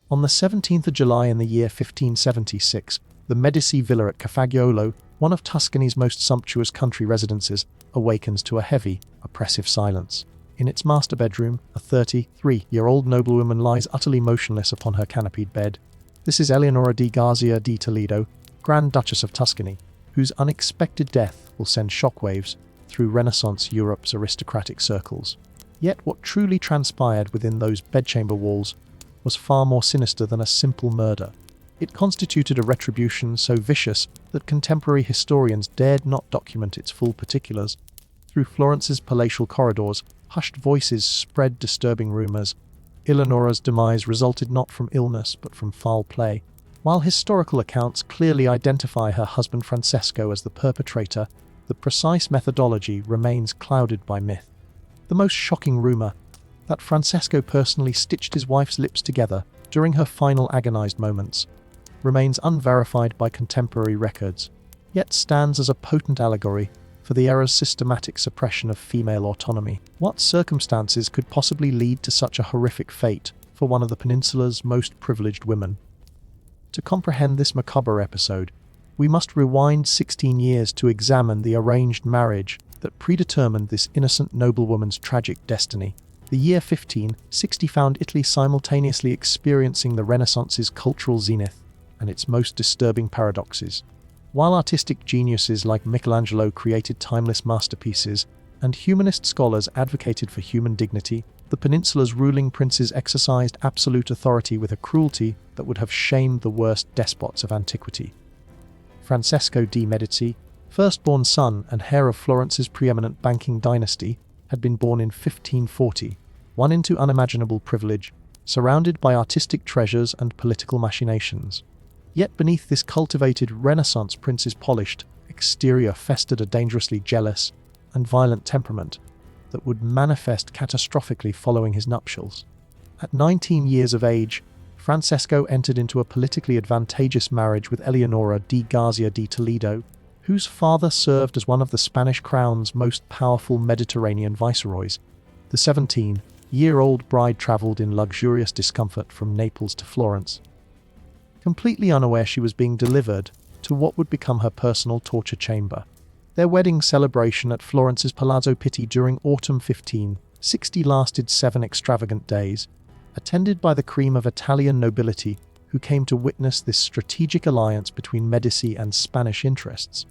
On the 17th of July in the year 1576, the Medici villa at Cafaggiolo, one of Tuscany's most sumptuous country residences, awakens to a heavy, oppressive silence. In its master bedroom, a 33-year-old noblewoman lies utterly motionless upon her canopied bed. This is Eleonora di Garzia di Toledo, Grand Duchess of Tuscany, whose unexpected death will send shockwaves through Renaissance Europe's aristocratic circles. Yet what truly transpired within those bedchamber walls was far more sinister than a simple murder. It constituted a retribution so vicious that contemporary historians dared not document its full particulars. Through Florence's palatial corridors, hushed voices spread disturbing rumors. Eleonora's demise resulted not from illness but from foul play. While historical accounts clearly identify her husband Francesco as the perpetrator, the precise methodology remains clouded by myth. The most shocking rumor, that Francesco personally stitched his wife's lips together during her final agonized moments, remains unverified by contemporary records, yet stands as a potent allegory for the era's systematic suppression of female autonomy. What circumstances could possibly lead to such a horrific fate for one of the peninsula's most privileged women? To comprehend this macabre episode, we must rewind 16 years to examine the arranged marriage that predetermined this innocent noblewoman's tragic destiny. The year 1560 found Italy simultaneously experiencing the Renaissance's cultural zenith and its most disturbing paradoxes. While artistic geniuses like Michelangelo created timeless masterpieces and humanist scholars advocated for human dignity, the peninsula's ruling princes exercised absolute authority with a cruelty that would have shamed the worst despots of antiquity. Francesco de Medici, firstborn son and heir of Florence's preeminent banking dynasty, had been born in 1540, won into unimaginable privilege, surrounded by artistic treasures and political machinations. Yet beneath this cultivated Renaissance prince's polished exterior festered a dangerously jealous and violent temperament that would manifest catastrophically following his nuptials. At 19 years of age, Francesco entered into a politically advantageous marriage with Eleonora di Garzia di Toledo, whose father served as one of the Spanish crown's most powerful Mediterranean viceroys. The 17-year-old bride traveled in luxurious discomfort from Naples to Florence, completely unaware she was being delivered to what would become her personal torture chamber. Their wedding celebration at Florence's Palazzo Pitti during autumn 1560 lasted 7 extravagant days, attended by the cream of Italian nobility who came to witness this strategic alliance between Medici and Spanish interests.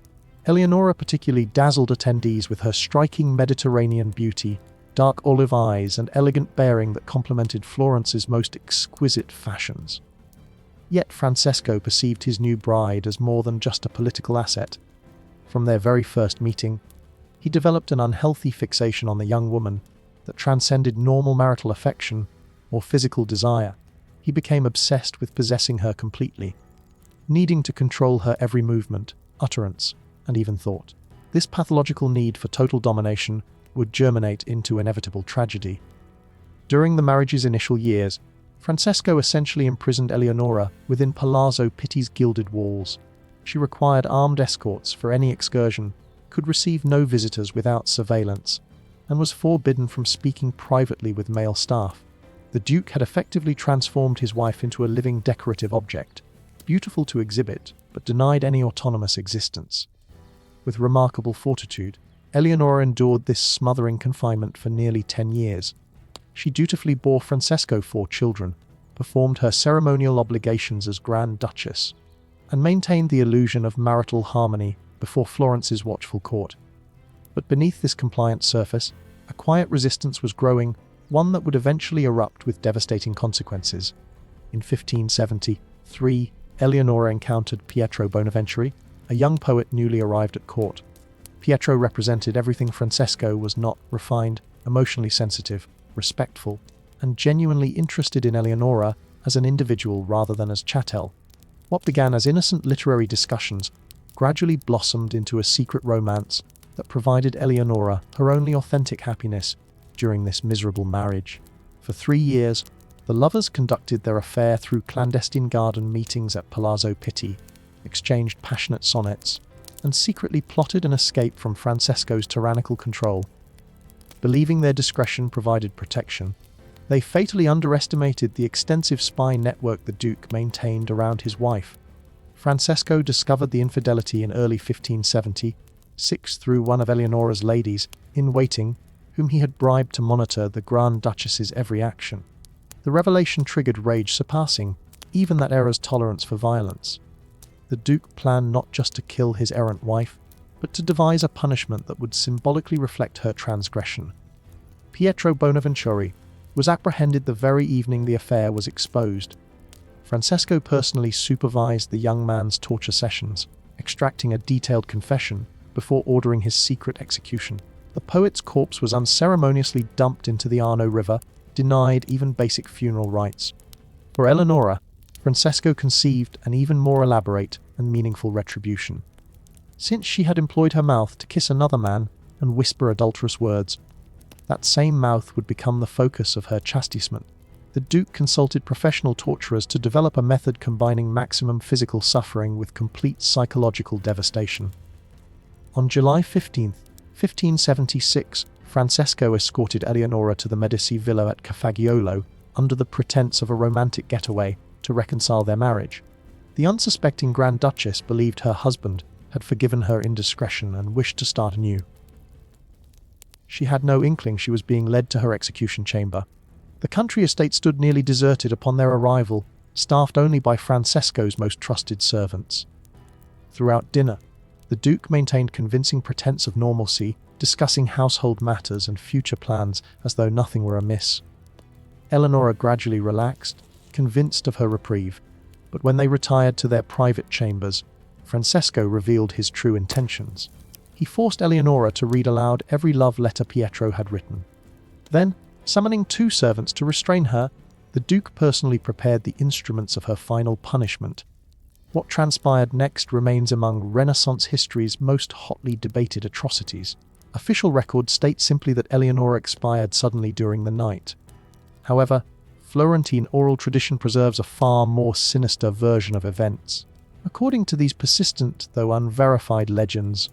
Eleonora particularly dazzled attendees with her striking Mediterranean beauty, dark olive eyes, and elegant bearing that complemented Florence's most exquisite fashions. Yet Francesco perceived his new bride as more than just a political asset. From their very first meeting, he developed an unhealthy fixation on the young woman that transcended normal marital affection or physical desire. He became obsessed with possessing her completely, needing to control her every movement, utterance, and even thought. This pathological need for total domination would germinate into inevitable tragedy. During the marriage's initial years, Francesco essentially imprisoned Eleonora within Palazzo Pitti's gilded walls. She required armed escorts for any excursion, could receive no visitors without surveillance, and was forbidden from speaking privately with male staff. The Duke had effectively transformed his wife into a living decorative object, beautiful to exhibit, but denied any autonomous existence. With remarkable fortitude, Eleonora endured this smothering confinement for nearly 10 years. She dutifully bore Francesco 4 children, performed her ceremonial obligations as Grand Duchess, and maintained the illusion of marital harmony before Florence's watchful court. But beneath this compliant surface, a quiet resistance was growing, one that would eventually erupt with devastating consequences. In 1573, Eleonora encountered Pietro Bonaventure, a young poet newly arrived at court. Pietro represented everything Francesco was not: refined, emotionally sensitive, respectful, and genuinely interested in Eleonora as an individual rather than as chattel. What began as innocent literary discussions gradually blossomed into a secret romance that provided Eleonora her only authentic happiness during this miserable marriage. For 3 years, the lovers conducted their affair through clandestine garden meetings at Palazzo Pitti, exchanged passionate sonnets, and secretly plotted an escape from Francesco's tyrannical control. Believing their discretion provided protection, They fatally underestimated the extensive spy network the Duke maintained around his wife. Francesco discovered the infidelity in early 1576 through one of Eleonora's ladies-in-waiting, whom he had bribed to monitor the Grand Duchess's every action. The revelation triggered rage surpassing even that era's tolerance for violence. The Duke planned not just to kill his errant wife, but to devise a punishment that would symbolically reflect her transgression. Pietro Bonaventure was apprehended the very evening the affair was exposed. Francesco personally supervised the young man's torture sessions, extracting a detailed confession before ordering his secret execution. The poet's corpse was unceremoniously dumped into the Arno River, denied even basic funeral rites. For Eleonora, Francesco conceived an even more elaborate and meaningful retribution. Since she had employed her mouth to kiss another man and whisper adulterous words, that same mouth would become the focus of her chastisement. The Duke consulted professional torturers to develop a method combining maximum physical suffering with complete psychological devastation. On July 15, 1576, Francesco escorted Eleonora to the Medici villa at Cafaggiolo under the pretense of a romantic getaway to reconcile their marriage. The unsuspecting Grand Duchess believed her husband had forgiven her indiscretion and wished to start anew. She had no inkling she was being led to her execution chamber. The country estate stood nearly deserted upon their arrival, staffed only by Francesco's most trusted servants. Throughout dinner, the Duke maintained convincing pretense of normalcy, discussing household matters and future plans as though nothing were amiss. Eleonora gradually relaxed, convinced of her reprieve, but when they retired to their private chambers, Francesco revealed his true intentions. He forced Eleonora to read aloud every love letter Pietro had written. Then, summoning 2 servants to restrain her, the Duke personally prepared the instruments of her final punishment. What transpired next remains among Renaissance history's most hotly debated atrocities. Official records state simply that Eleonora expired suddenly during the night. However, Florentine oral tradition preserves a far more sinister version of events. According to these persistent, though unverified legends,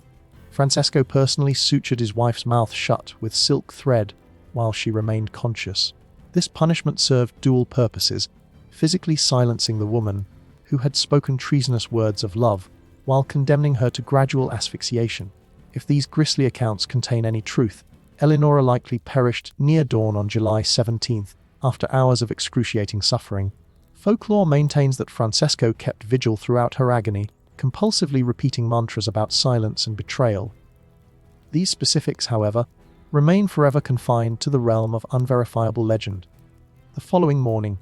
Francesco personally sutured his wife's mouth shut with silk thread while she remained conscious. This punishment served dual purposes, physically silencing the woman, who had spoken treasonous words of love, while condemning her to gradual asphyxiation. If these grisly accounts contain any truth, Eleonora likely perished near dawn on July 17th, after hours of excruciating suffering. Folklore maintains that Francesco kept vigil throughout her agony, compulsively repeating mantras about silence and betrayal. These specifics, however, remain forever confined to the realm of unverifiable legend. The following morning,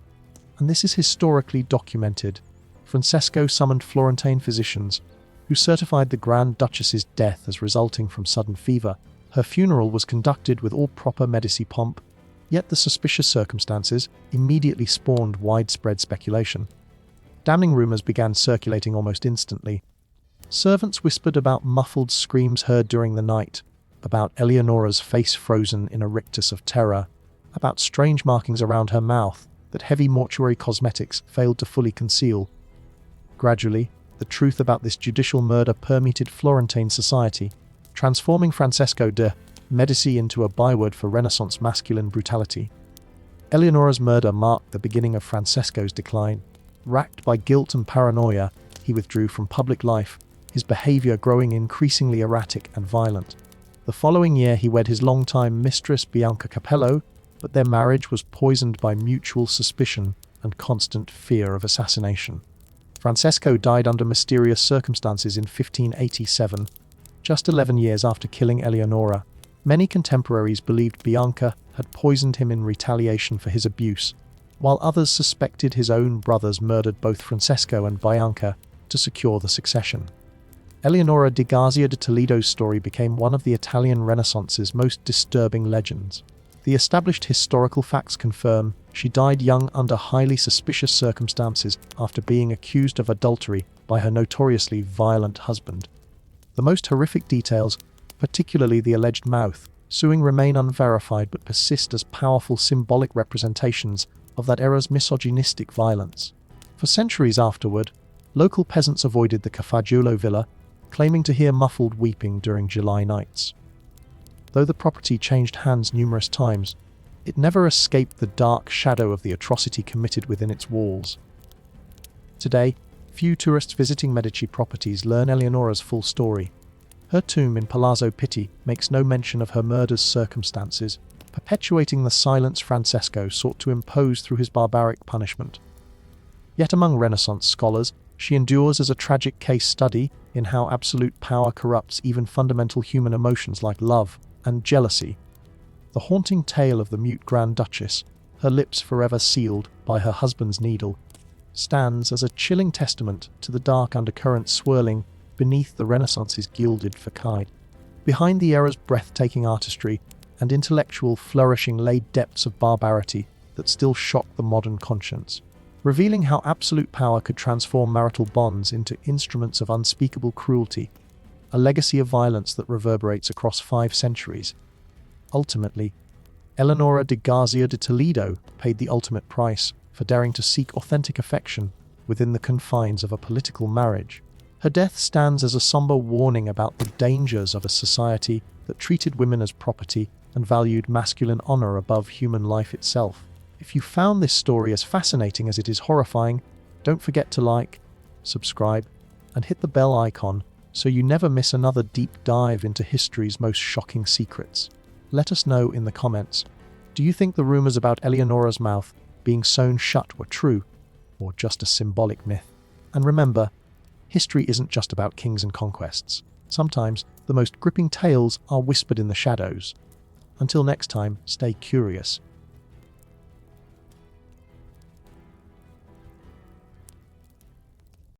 and this is historically documented, Francesco summoned Florentine physicians, who certified the Grand Duchess's death as resulting from sudden fever. Her funeral was conducted with all proper Medici pomp, yet the suspicious circumstances immediately spawned widespread speculation. Damning rumors began circulating almost instantly. Servants whispered about muffled screams heard during the night, about Eleonora's face frozen in a rictus of terror, about strange markings around her mouth that heavy mortuary cosmetics failed to fully conceal. Gradually, the truth about this judicial murder permeated Florentine society, transforming Francesco de Medici into a byword for Renaissance masculine brutality. Eleonora's murder marked the beginning of Francesco's decline. Racked by guilt and paranoia, he withdrew from public life, his behavior growing increasingly erratic and violent. The following year he wed his longtime mistress Bianca Capello, but their marriage was poisoned by mutual suspicion and constant fear of assassination. Francesco died under mysterious circumstances in 1587, just 11 years after killing Eleonora. Many contemporaries believed Bianca had poisoned him in retaliation for his abuse, while others suspected his own brothers murdered both Francesco and Bianca to secure the succession. Eleonora di Garzia de Toledo's story became one of the Italian Renaissance's most disturbing legends. The established historical facts confirm she died young under highly suspicious circumstances after being accused of adultery by her notoriously violent husband. The most horrific details, particularly the alleged mouth sewing, remain unverified but persist as powerful symbolic representations of that era's misogynistic violence. For centuries afterward, local peasants avoided the Cafaggiolo villa, claiming to hear muffled weeping during July nights. Though the property changed hands numerous times, it never escaped the dark shadow of the atrocity committed within its walls. Today, few tourists visiting Medici properties learn Eleonora's full story. Her tomb in Palazzo Pitti makes no mention of her murder's circumstances, perpetuating the silence Francesco sought to impose through his barbaric punishment. Yet among Renaissance scholars, she endures as a tragic case study in how absolute power corrupts even fundamental human emotions like love and jealousy. The haunting tale of the mute Grand Duchess, her lips forever sealed by her husband's needle, stands as a chilling testament to the dark undercurrents swirling beneath the Renaissance's gilded facade. Behind the era's breathtaking artistry and intellectual flourishing lay depths of barbarity that still shock the modern conscience, revealing how absolute power could transform marital bonds into instruments of unspeakable cruelty, a legacy of violence that reverberates across 5 centuries. Ultimately, Eleonora de Garcia de Toledo paid the ultimate price for daring to seek authentic affection within the confines of a political marriage. Her death stands as a somber warning about the dangers of a society that treated women as property and valued masculine honor above human life itself. If you found this story as fascinating as it is horrifying, don't forget to like, subscribe, and hit the bell icon so you never miss another deep dive into history's most shocking secrets. Let us know in the comments. Do you think the rumors about Eleonora's mouth being sewn shut were true, or just a symbolic myth? And remember, history isn't just about kings and conquests. Sometimes the most gripping tales are whispered in the shadows. Until next time, stay curious